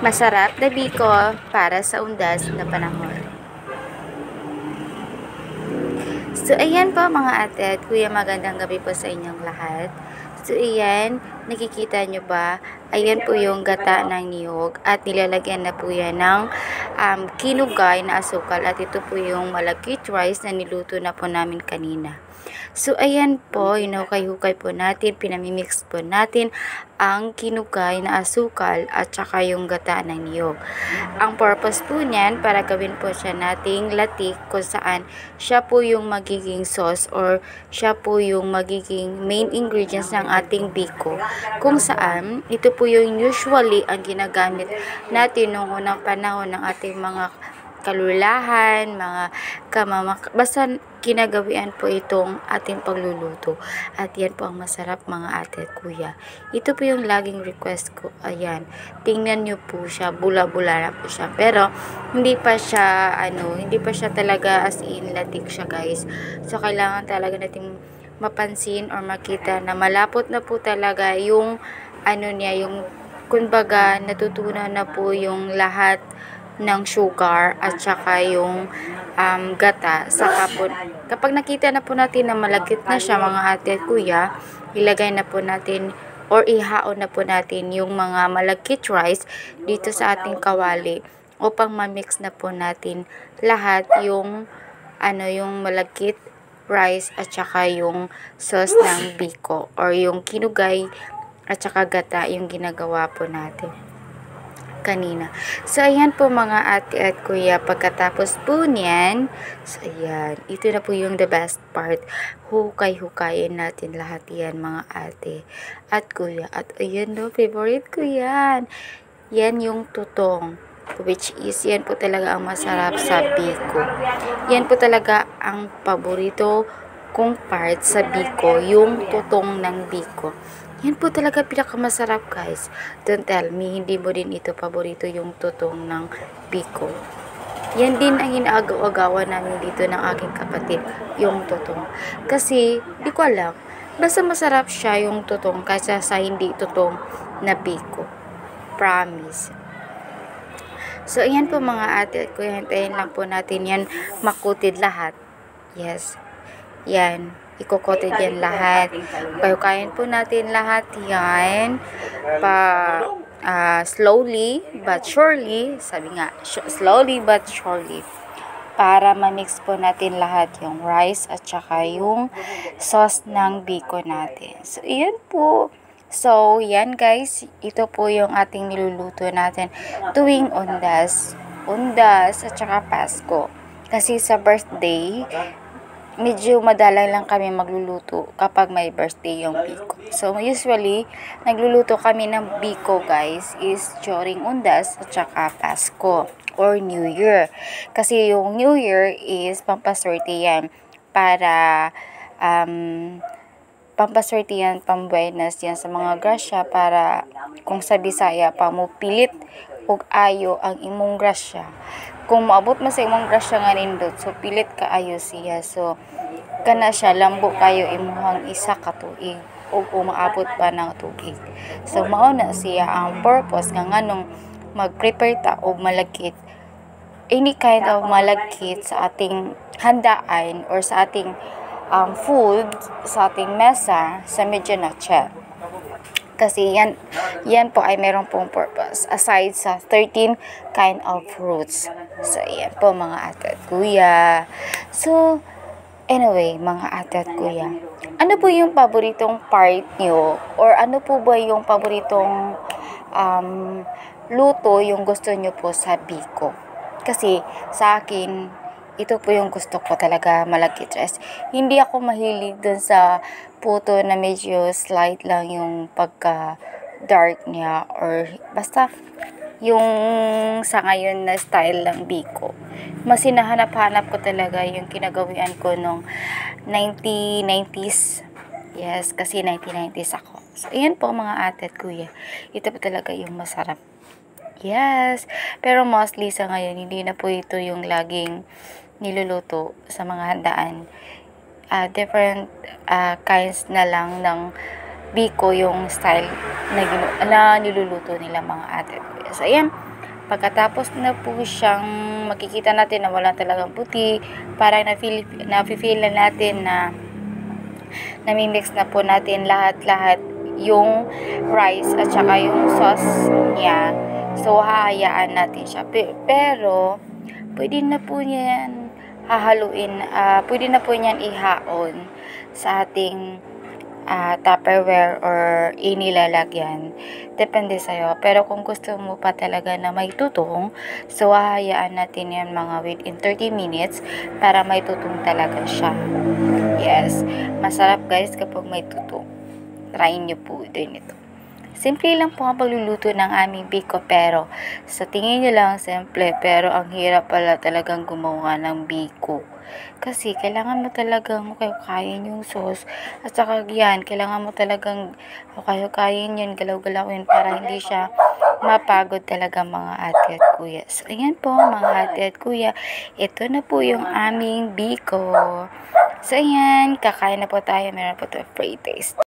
Masarap na biko para sa undas na panahon. So, ayan po mga ate at kuya, magandang gabi po sa inyong lahat. So, ayan, nakikita nyo ba? Ayan po yung gata ng niyog at nilalagyan na po yan ng kinugay na asukal at ito po yung malagkit rice na niluto na po namin kanina. So, ayan po, hinukay-hukay po natin, pinamimix po natin ang kinugay na asukal at saka yung gata ng niyog. Ang purpose po niyan, para gawin po siya nating latik kung saan siya po yung magiging sauce or siya po yung magiging main ingredients ng ating biko. Kung saan, ito po yung usually ang ginagamit natin noong unang panahon ng ating mga kalulahan, mga basta kinagawian po itong ating pagluluto. At yan po ang masarap mga ate at kuya. Ito po yung laging request ko. Ayan, tingnan nyo po siya, bula-bula na po siya. Pero, hindi pa siya talaga as in latik siya guys. So, kailangan talaga natin mapansin or makita na malapot na po talaga yung yung kumbaga natutunan na po yung lahat ng sugar at saka yung gata. Saka po, kapag nakita na po natin na malagkit na siya mga ate at kuya, ilagay na po natin or ihaon na po natin yung mga malagkit rice dito sa ating kawali upang ma-mix na po natin lahat yung yung malagkit rice at saka yung sauce ng biko or yung kinugay at saka gata yung ginagawa po natin kanina. So, ayan po mga ate at kuya, pagkatapos po niyan, so, ayan, ito na po yung the best part. Hukay-hukayin natin lahat yan mga ate at kuya. At ayan no, favorite ko yan. Yan yung tutong, which is, yan po talaga ang masarap sa biko. Yan po talaga ang paborito kong part sa biko, yung tutong ng biko. Yan po talaga pinakamasarap guys. Don't tell me, hindi mo din ito paborito yung tutong ng biko. Yan din ang inaagaw-agawan namin dito ng aking kapatid, yung tutong. Kasi, di ko alam, basta masarap siya yung tutong kaysa sa hindi tutong na biko. Promise. So, ayan po mga ate at kuya, hintayin lang po natin yan makutid lahat. Yes. Yan. Ikukotid yan lahat. Kayukayin po natin lahat yan slowly but surely, sabi nga, slowly but surely, para ma-mix po natin lahat yung rice at saka yung sauce ng biko natin. So, yan po. So, yan guys, ito po yung ating niluluto natin tuwing undas at saka Pasko. Kasi sa birthday, medyo madalang lang kami magluluto kapag may birthday yung biko. So, usually, nagluluto kami ng biko, guys, is during undas at saka Pasko or New Year. Kasi yung New Year is pampaswerte yan para pampaswerte yan, pambuenas yan sa mga grasya para kung sa Bisaya pa mo pilit ug ayo ang imong grasya. Kung maabot mo sa imong grasya nga nindot, so pilit ka ayo siya. So, kana siya, lambo kayo imuhang isa ka tuig o umaabot pa ng tuig. So, mauna siya ang purpose nga nganong mag-prepare ta og malagkit, any kind of malagkit sa ating handaan or sa ating food, sa ating mesa sa medianoche. Kasi yan po ay meron pong purpose aside sa 13 kind of fruits. So, yan po mga ate at kuya. So, anyway, mga ate at kuya, ano po yung paboritong part nyo? Or ano po ba yung paboritong luto yung gusto nyo po sa biko? Kasi sa akin, ito po yung gusto ko talaga, malagkit rice. Hindi ako mahilig dun sa puto na medyo slight lang yung pagka dark niya or basta yung sa ngayon na style lang biko. Mas hinahanap-hanap ko talaga yung kinagawian ko nung 1990s. Yes, kasi 1990s ako. So, ayan po mga ate at kuya. Ito po talaga yung masarap. Yes, pero mostly sa ngayon, hindi na po ito yung laging niluluto sa mga handaan. Different kinds na lang ng biko yung style na niluluto nila mga ate. kuya. So, ayan. Pagkatapos na po siyang makikita natin na wala talagang puti, parang na-feel na natin na namimix na po natin lahat-lahat yung rice at saka yung sauce niya. So, hahayaan natin siya. Pero, pwede na po niyan hahaluin, pwede na po niyan ihaon sa ating Tupperware or inilalagyan. Depende sa'yo. Pero kung gusto mo pa talaga na may tutong, so hahayaan natin yan mga within 30 minutes para may tutong talaga siya. Yes. Masarap guys kapag may tutong. Try nyo po din ito. Simple lang po ang pagluluto ng aming biko, pero sa tingin nyo lang simple, pero ang hirap pala talagang gumawa ng biko. Kasi kailangan mo talagang kayo-kayin yung sauce, at saka yan, kailangan mo talagang kayo-kayin yun, galaw-galawin para hindi siya mapagod talaga mga ate at kuya. So, ayan po mga ate at kuya, ito na po yung aming biko. So, ayan, kakain na po tayo, meron po ito free taste.